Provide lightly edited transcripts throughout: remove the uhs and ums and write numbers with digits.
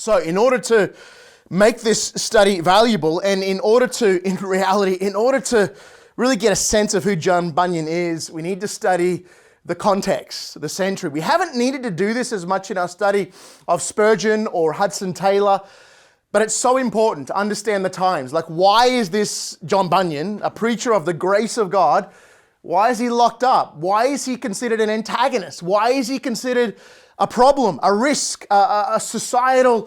So in order to make this study valuable, and in order to really get a sense of who John Bunyan is, we need to study the context, the century. We haven't needed to do this as much in our study of Spurgeon or Hudson Taylor, but it's so important to understand the times. Like, why is this John Bunyan, a preacher of the grace of God, why is he locked up? Why is he considered an antagonist? Why is he considered a problem, a risk, a societal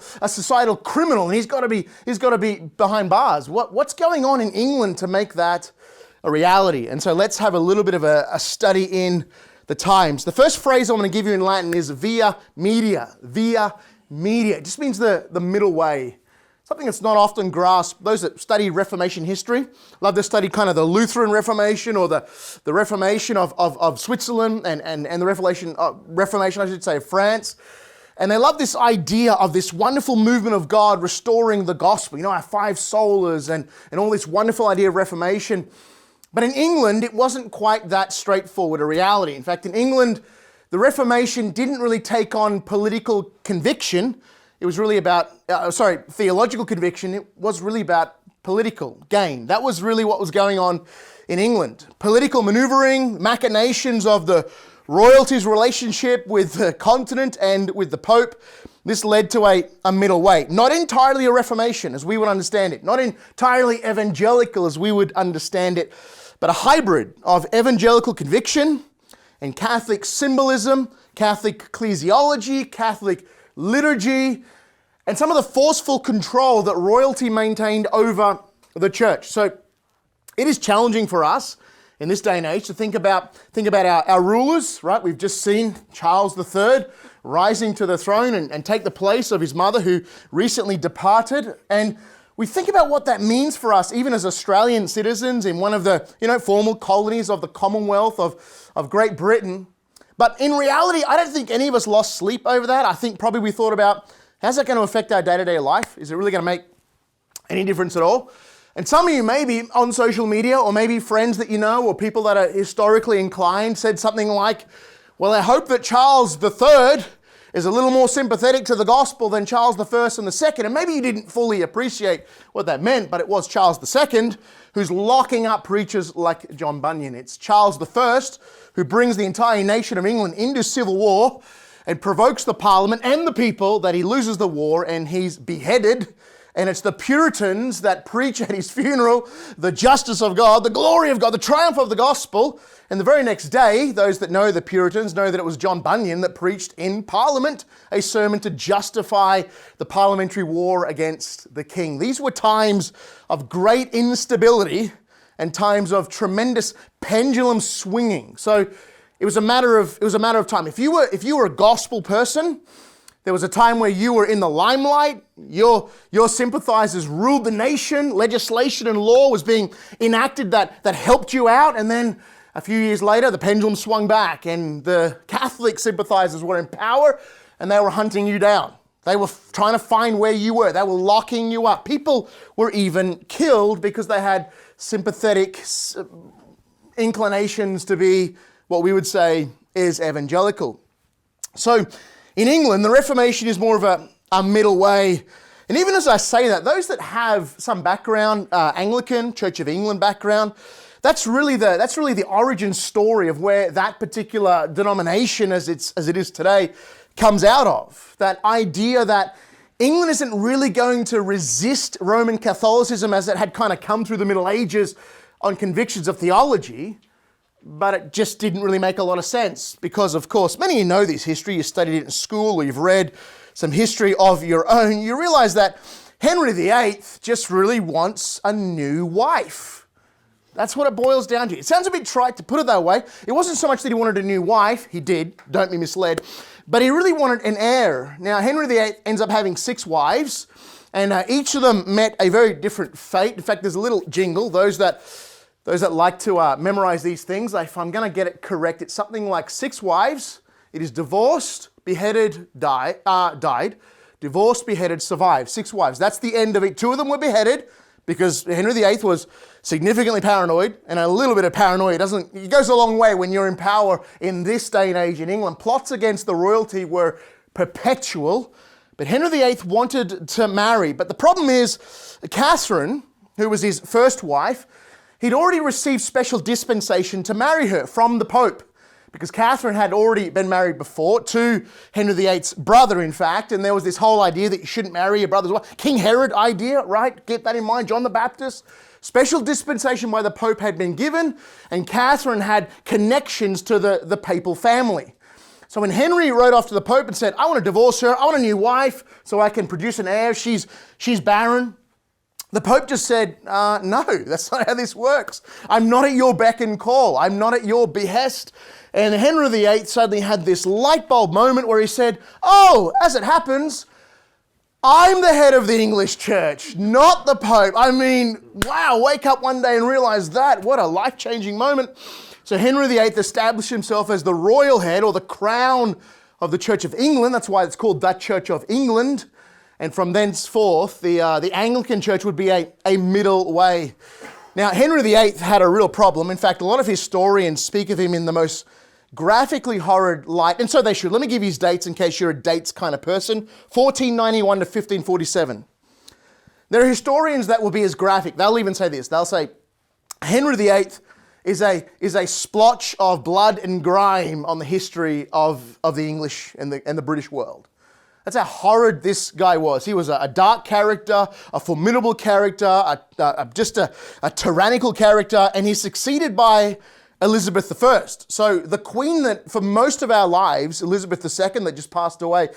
criminal, and he's got to be behind bars? What's going on in England to make that a reality? And so let's have a little bit of a study in the times. The first phrase I'm going to give you in Latin is via media. Via media. It just means the middle way. Something that's not often grasped. Those that study Reformation history love to study kind of the Lutheran Reformation or the Reformation of Switzerland and the Reformation, I should say, of France. And they love this idea of this wonderful movement of God restoring the gospel. You know, our five solas and all this wonderful idea of Reformation. But in England, it wasn't quite that straightforward a reality. In fact, in England, the Reformation didn't really take on political conviction. It was really about, theological conviction. It was really about political gain. That was really what was going on in England. Political maneuvering, machinations of the royalty's relationship with the continent and with the Pope. This led to a middle way. Not entirely a Reformation as we would understand it. Not entirely evangelical as we would understand it. But a hybrid of evangelical conviction and Catholic symbolism, Catholic ecclesiology, Catholic liturgy, and some of the forceful control that royalty maintained over the church. So it is challenging for us in this day and age to think about our rulers, right? We've just seen Charles III rising to the throne and take the place of his mother who recently departed. And we think about what that means for us, even as Australian citizens in one of the formal colonies of the Commonwealth of Great Britain. But in reality, I don't think any of us lost sleep over that. I think probably we thought about, how's that going to affect our day-to-day life? Is it really going to make any difference at all? And some of you maybe on social media, or maybe friends that you know, or people that are historically inclined, said something like, well, I hope that Charles III is a little more sympathetic to the gospel than Charles I and II. And maybe you didn't fully appreciate what that meant, but it was Charles II who's locking up preachers like John Bunyan. It's Charles I who brings the entire nation of England into civil war and provokes the Parliament and the people that he loses the war and he's beheaded. And it's the Puritans that preach at his funeral the justice of God, the glory of God, the triumph of the gospel. And the very next day, those that know the Puritans know that it was John Bunyan that preached in Parliament a sermon to justify the parliamentary war against the king. These were times of great instability and times of tremendous pendulum swinging. So it was a matter of time. If you were a gospel person, there was a time where you were in the limelight, your sympathizers ruled the nation, legislation and law was being enacted that helped you out, and then a few years later the pendulum swung back and the Catholic sympathizers were in power and they were hunting you down. They were trying to find where you were. They were locking you up. People were even killed because they had sympathetic inclinations to be what we would say is evangelical. So in England, the Reformation is more of a middle way. And even as I say that, those that have some background, Anglican, Church of England background, that's really the origin story of where that particular denomination as it is today comes out of. That idea that England isn't really going to resist Roman Catholicism as it had kind of come through the Middle Ages on convictions of theology. But it just didn't really make a lot of sense because, of course, many of you know this history. You studied it in school or you've read some history of your own. You realize that Henry VIII just really wants a new wife. That's what it boils down to. It sounds a bit trite to put it that way. It wasn't so much that he wanted a new wife. He did, don't be misled. But he really wanted an heir. Now, Henry VIII ends up having 6 wives, and each of them met a very different fate. In fact, there's a little jingle. Those that like to memorize these things, if I'm going to get it correct, it's something like 6 wives. It is divorced, beheaded, died. Divorced, beheaded, survived. 6 wives. That's the end of it. 2 of them were beheaded because Henry VIII was significantly paranoid, and a little bit of paranoia it goes a long way when you're in power in this day and age in England. Plots against the royalty were perpetual. But Henry VIII wanted to marry. But the problem is, Catherine, who was his first wife, he'd already received special dispensation to marry her from the Pope. Because Catherine had already been married before to Henry VIII's brother, in fact, and there was this whole idea that you shouldn't marry your brother's wife. King Herod idea, right? Get that in mind. John the Baptist. Special dispensation by the Pope had been given, and Catherine had connections to the papal family. So when Henry wrote off to the Pope and said, I want to divorce her, I want a new wife so I can produce an heir, she's barren, the Pope just said, no, that's not how this works. I'm not at your beck and call. I'm not at your behest. And Henry VIII suddenly had this light bulb moment where he said, oh, as it happens, I'm the head of the English church, not the Pope. I mean, wow, wake up one day and realize that. What a life-changing moment. So Henry VIII established himself as the royal head or the crown of the Church of England. That's why it's called the Church of England. And from thenceforth, the Anglican Church would be a middle way. Now, Henry VIII had a real problem. In fact, a lot of historians speak of him in the most graphically horrid light, and so they should. Let me give you his dates in case you're a dates kind of person. 1491 to 1547. There are historians that will be as graphic. They'll even say this. They'll say, Henry VIII is a splotch of blood and grime on the history of the English and the British world. That's how horrid this guy was. He was a dark character, a formidable character, just a tyrannical character, and he's succeeded by Elizabeth I. So the queen that for most of our lives, Elizabeth II, that just passed away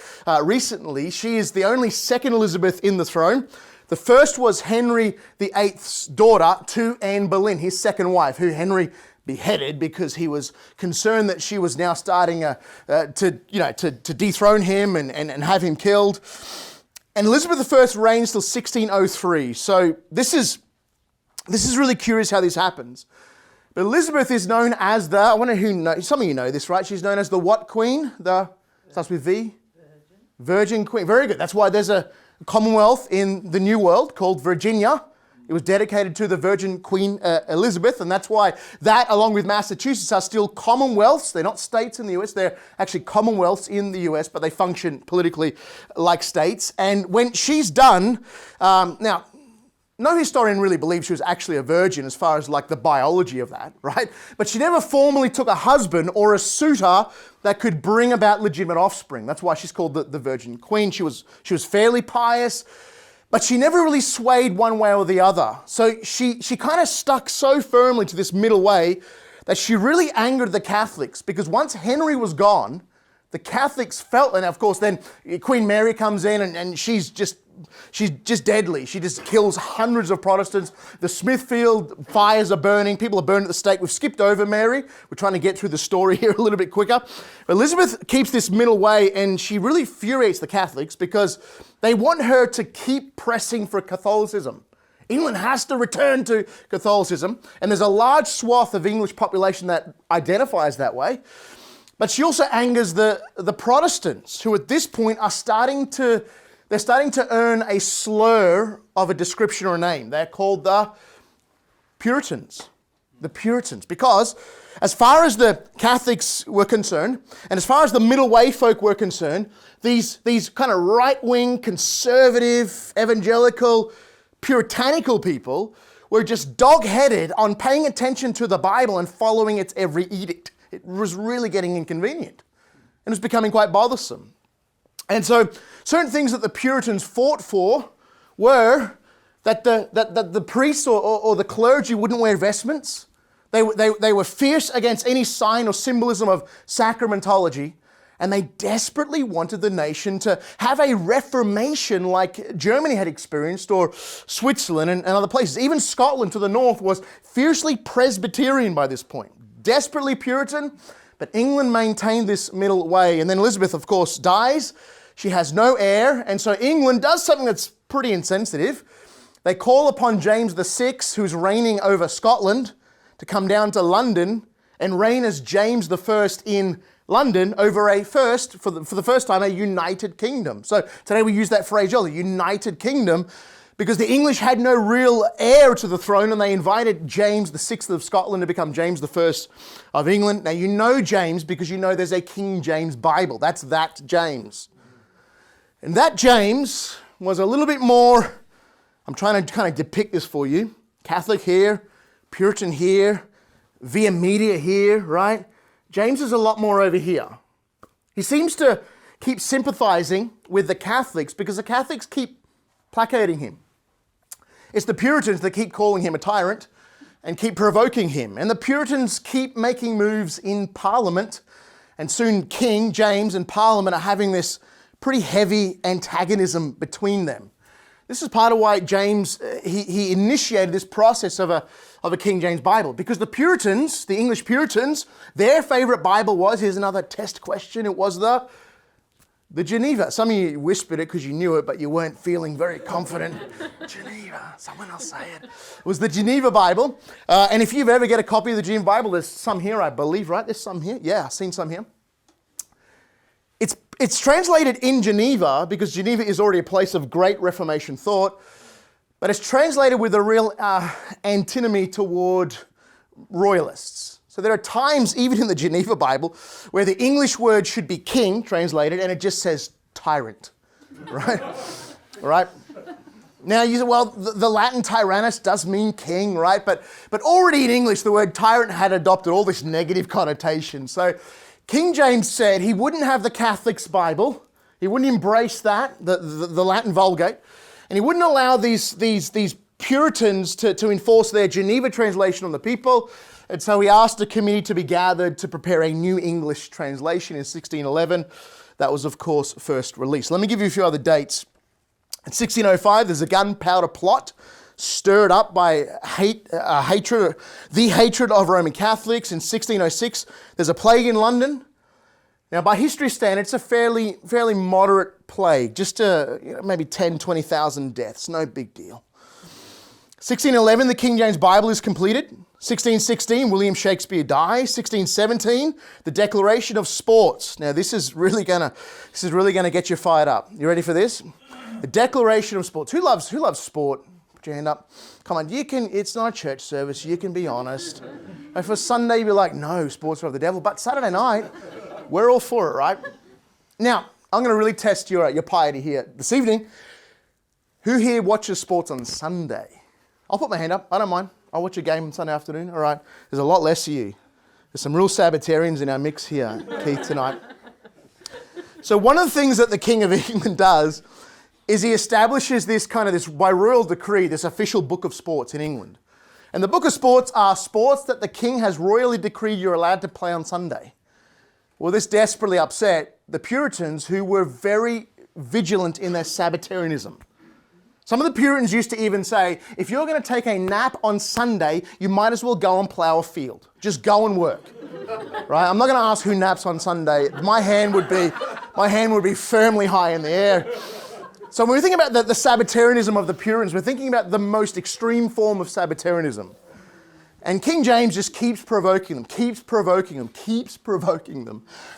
recently, she is the only second Elizabeth in the throne. The first was Henry VIII's daughter, to Anne Boleyn, his second wife, who Henry beheaded because he was concerned that she was now starting to dethrone him and have him killed. And Elizabeth I reigns till 1603. So this is really curious how this happens. But Elizabeth is known as I wonder who knows, some of you know this, right? She's known as the what queen? Starts with V? Virgin Queen. Very good. That's why there's a commonwealth in the New World called Virginia. It was dedicated to the Virgin Queen Elizabeth, and that's why that, along with Massachusetts, are still commonwealths. They're not states in the US. They're actually commonwealths in the US, but they function politically like states. And when she's done, now, no historian really believes she was actually a virgin as far as like the biology of that, right? But she never formally took a husband or a suitor that could bring about legitimate offspring. That's why she's called the Virgin Queen. She was fairly pious, but she never really swayed one way or the other. So she kind of stuck so firmly to this middle way that she really angered the Catholics, because once Henry was gone, the Catholics felt, and of course then Queen Mary comes in and she's just deadly. She just kills hundreds of Protestants. The Smithfield fires are burning. People are burned at the stake. We've skipped over Mary. We're trying to get through the story here a little bit quicker. Elizabeth keeps this middle way, and she really infuriates the Catholics because they want her to keep pressing for Catholicism. England has to return to Catholicism, and there's a large swath of English population that identifies that way. But she also angers the Protestants, who at this point are starting to earn a slur of a description or a name. They're called the Puritans. The Puritans. Because as far as the Catholics were concerned, and as far as the middle way folk were concerned, these kind of right-wing, conservative, evangelical, puritanical people were just dog-headed on paying attention to the Bible and following its every edict. It was really getting inconvenient. And it was becoming quite bothersome. And so certain things that the Puritans fought for were that the priests or the clergy wouldn't wear vestments. They were fierce against any sign or symbolism of sacramentology, and they desperately wanted the nation to have a reformation like Germany had experienced, or Switzerland and other places. Even Scotland to the north was fiercely Presbyterian by this point, desperately Puritan, but England maintained this middle way. And then Elizabeth, of course, dies. She has no heir, and so England does something that's pretty insensitive. They call upon James VI, who's reigning over Scotland, to come down to London and reign as James I in London over for the first time, a united kingdom. So today we use that phrase, the united kingdom, because the English had no real heir to the throne, and they invited James VI of Scotland to become James I of England. Now you know James because you know there's a King James Bible. That's that James. And that James was a little bit more, I'm trying to kind of depict this for you. Catholic here, Puritan here, via media here, right? James is a lot more over here. He seems to keep sympathizing with the Catholics because the Catholics keep placating him. It's the Puritans that keep calling him a tyrant and keep provoking him. And the Puritans keep making moves in Parliament, and soon King James and Parliament are having this pretty heavy antagonism between them. This is part of why James, he initiated this process of a King James Bible, because the Puritans, the English Puritans, their favorite Bible was, here's another test question, it was the Geneva. Some of you whispered it because you knew it, but you weren't feeling very confident. Geneva, someone else say it. It was the Geneva Bible. And if you've ever get a copy of the Geneva Bible, there's some here, I believe, right? There's some here. Yeah, I've seen some here. It's translated in Geneva because Geneva is already a place of great Reformation thought, but it's translated with a real antinomy toward royalists. So there are times, even in the Geneva Bible, where the English word should be king, translated, and it just says tyrant, right? Right? Now, you say, well, the Latin tyrannus does mean king, right? But already in English, the word tyrant had adopted all this negative connotation. So King James said he wouldn't have the Catholic's Bible. He wouldn't embrace that, the Latin Vulgate. And he wouldn't allow these Puritans to enforce their Geneva translation on the people. And so he asked a committee to be gathered to prepare a new English translation in 1611. That was, of course, first released. Let me give you a few other dates. In 1605, there's a gunpowder plot stirred up by the hatred of Roman Catholics. In 1606, there's a plague in London. Now, by history standards, it's a fairly moderate plague, just maybe 10, 20,000 deaths, no big deal. 1611, the King James Bible is completed. 1616, William Shakespeare dies. 1617, the Declaration of Sports. Now, this is really gonna get you fired up. You ready for this? The Declaration of Sports. Who loves sport? Put your hand up. Come on, it's not a church service, you can be honest. And for Sunday, you'll be like, no, sports are of the devil. But Saturday night, we're all for it, right? Now, I'm going to really test your piety here this evening. Who here watches sports on Sunday? I'll put my hand up. I don't mind. I'll watch a game on Sunday afternoon. All right. There's a lot less of you. There's some real Sabbatarians in our mix here, Keith, tonight. So one of the things that the King of England does is he establishes this by royal decree, this official book of sports in England. And the book of sports are sports that the king has royally decreed you're allowed to play on Sunday. Well, this desperately upset the Puritans, who were very vigilant in their Sabbatarianism. Some of the Puritans used to even say, if you're going to take a nap on Sunday, you might as well go and plow a field. Just go and work. Right? I'm not going to ask who naps on Sunday. My hand would be firmly high in the air. So when we think about the Sabbatarianism of the Puritans, we're thinking about the most extreme form of Sabbatarianism. And King James just keeps provoking them.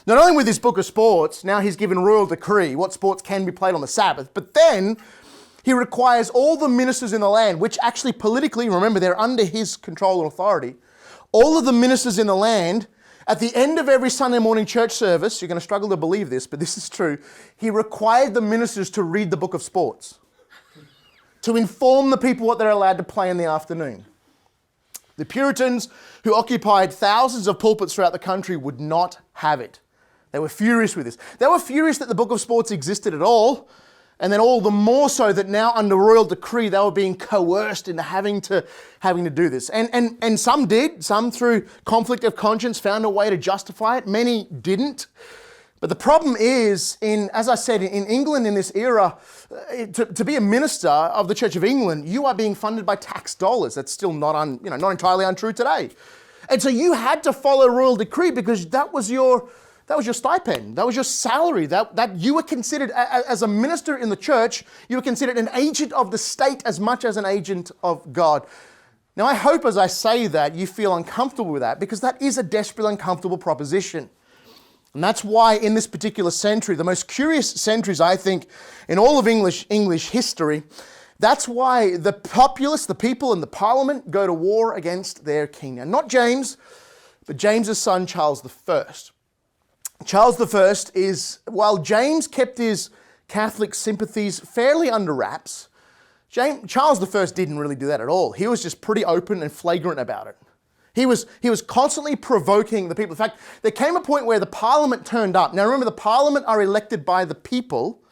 Not only with this book of sports, now he's given royal decree what sports can be played on the Sabbath, but then he requires all the ministers in the land, which actually politically, remember, they're under his control and authority, all of the ministers in the land, at the end of every Sunday morning church service, you're going to struggle to believe this, but this is true, he required the ministers to read the book of sports, to inform the people what they're allowed to play in the afternoon. The Puritans, who occupied thousands of pulpits throughout the country, would not have it. They were furious with this. They were furious that the book of sports existed at all, and then all the more so that now under royal decree they were being coerced into having to do this. And some did. Some through conflict of conscience found a way to justify it. Many didn't. But the problem is, as I said, in England in this era, to be a minister of the Church of England, you are being funded by tax dollars. That's still not entirely untrue today. And so you had to follow royal decree because that was your stipend. That was your salary. That you were considered, as a minister in the church, you were considered an agent of the state as much as an agent of God. Now, I hope as I say that, you feel uncomfortable with that, because that is a desperately uncomfortable proposition. And that's why in this particular century, the most curious centuries, I think, in all of English history, that's why the populace, the people in the parliament, go to war against their king. Now, not James, but James's son, Charles I. Charles I while James kept his Catholic sympathies fairly under wraps. Charles I didn't really do that at all. He was just pretty open and flagrant about it. He was constantly provoking the people. In fact, there came a point where the Parliament turned up. Now remember, the Parliament are elected by the people.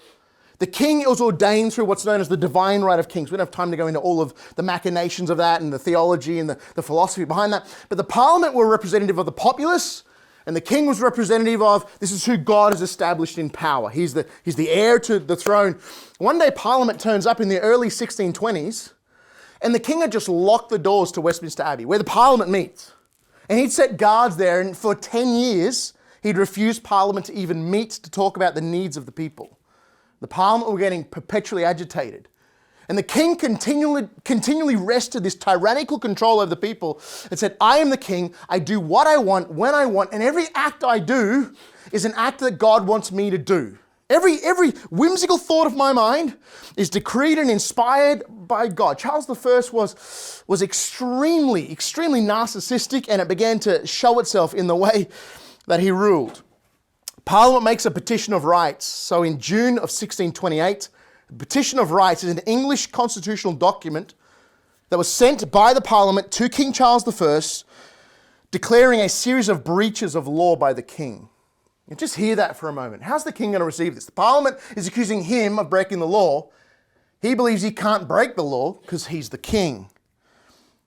The king was ordained through what's known as the divine right of kings. We don't have time to go into all of the machinations of that and the theology and the philosophy behind that. But the Parliament were representative of the populace, and the king was representative of, this is who God has established in power. He's the heir to the throne. One day Parliament turns up in the early 1620s, and the king had just locked the doors to Westminster Abbey, where the Parliament meets. And he'd set guards there, and for 10 years, he'd refused Parliament to even meet to talk about the needs of the people. The Parliament were getting perpetually agitated. And the king continually wrested this tyrannical control over the people and said, I am the king, I do what I want, when I want, and every act I do is an act that God wants me to do. Every whimsical thought of my mind is decreed and inspired by God. Charles I was extremely narcissistic, and it began to show itself in the way that he ruled. Parliament makes a petition of rights. So in June of 1628, the Petition of Rights is an English constitutional document that was sent by the Parliament to King Charles I, declaring a series of breaches of law by the king. And just hear that for a moment. How's the king going to receive this? The Parliament is accusing him of breaking the law. He believes he can't break the law because he's the king.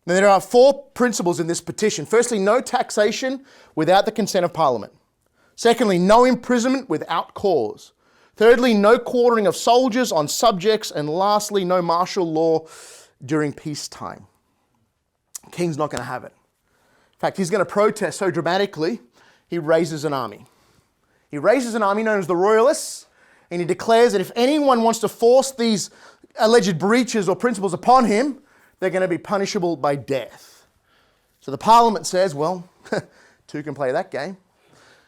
Now, there are 4 principles in this petition. Firstly, no taxation without the consent of Parliament. Secondly, no imprisonment without cause. Thirdly, no quartering of soldiers on subjects. And lastly, no martial law during peacetime. The king's not going to have it. In fact, he's going to protest so dramatically, he raises an army. He raises an army known as the Royalists, and he declares that if anyone wants to force these alleged breaches or principles upon him, they're going to be punishable by death. So the Parliament says, well, 2 can play that game.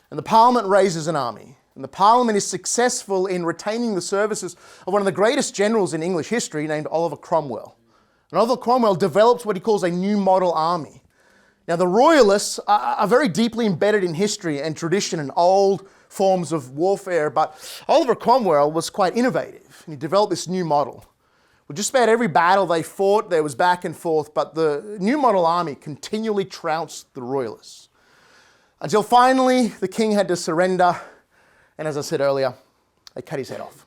And the Parliament raises an army. And the Parliament is successful in retaining the services of one of the greatest generals in English history named Oliver Cromwell. And Oliver Cromwell develops what he calls a new model army. Now the Royalists are very deeply embedded in history and tradition and old forms of warfare, but Oliver Cromwell was quite innovative. And he developed this new model. Well, just about every battle they fought, there was back and forth, but the new model army continually trounced the Royalists. Until finally, the king had to surrender, and as I said earlier, they cut his head off.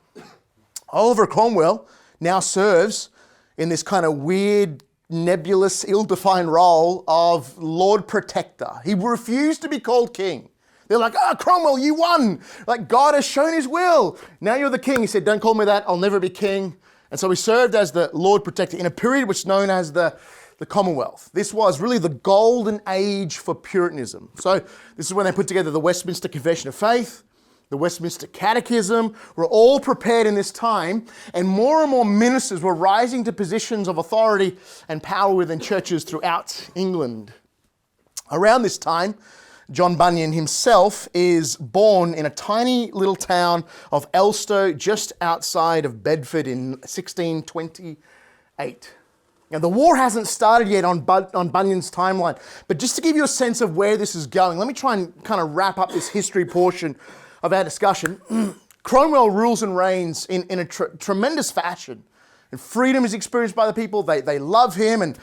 Oliver Cromwell now serves in this kind of weird, nebulous, ill-defined role of Lord Protector. He refused to be called king. They're like, Cromwell, you won. Like, God has shown his will. Now you're the king. He said, don't call me that. I'll never be king. And so he served as the Lord Protector in a period which is known as the Commonwealth. This was really the golden age for Puritanism. So this is when they put together the Westminster Confession of Faith, the Westminster Catechism, were all prepared in this time, and more ministers were rising to positions of authority and power within churches throughout England. Around this time, John Bunyan himself is born in a tiny little town of Elstow, just outside of Bedford in 1628. Now, the war hasn't started yet on Bunyan's timeline, but just to give you a sense of where this is going, let me try and kind of wrap up this history portion of our discussion. Cromwell rules and reigns in a tremendous fashion, and freedom is experienced by the people. They love him, and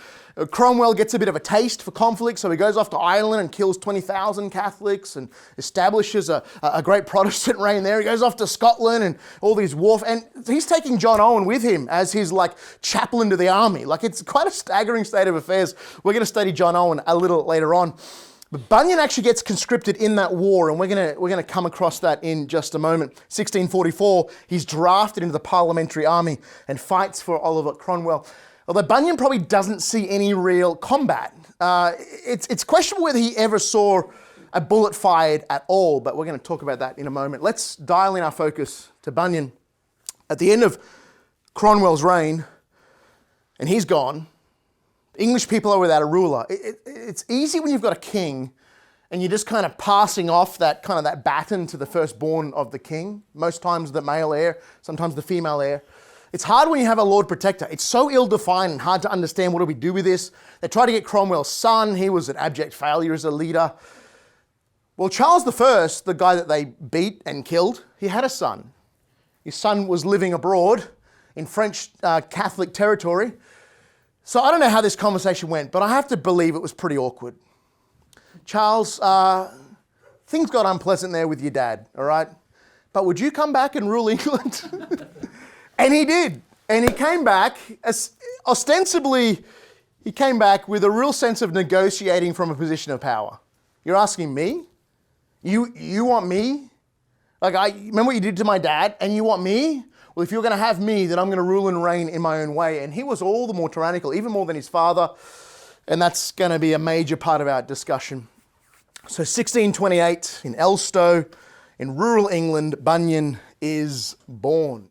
Cromwell gets a bit of a taste for conflict, so he goes off to Ireland and kills 20,000 Catholics and establishes a great Protestant reign there. He goes off to Scotland and all these and he's taking John Owen with him as his chaplain to the army. It's quite a staggering state of affairs. We're going to study John Owen a little later on. But Bunyan actually gets conscripted in that war, and we're going to come across that in just a moment. 1644, he's drafted into the Parliamentary Army and fights for Oliver Cromwell. Although Bunyan probably doesn't see any real combat. It's questionable whether he ever saw a bullet fired at all, but we're going to talk about that in a moment. Let's dial in our focus to Bunyan. At the end of Cromwell's reign, and he's gone, English people are without a ruler. It's easy when you've got a king and you're just kind of passing off that baton to the firstborn of the king. Most times the male heir, sometimes the female heir. It's hard when you have a Lord Protector. It's so ill-defined and hard to understand what do we do with this. They tried to get Cromwell's son. He was an abject failure as a leader. Well, Charles I, the guy that they beat and killed, he had a son. His son was living abroad in French Catholic territory. So I don't know how this conversation went, but I have to believe it was pretty awkward. Charles, things got unpleasant there with your dad, all right? But would you come back and rule England? And he did. And he came back, ostensibly, he came back with a real sense of negotiating from a position of power. You're asking me? You want me? Like, remember what you did to my dad, and you want me? Well, if you're going to have me, then I'm going to rule and reign in my own way. And he was all the more tyrannical, even more than his father. And that's going to be a major part of our discussion. So 1628 in Elstow, in rural England, Bunyan is born.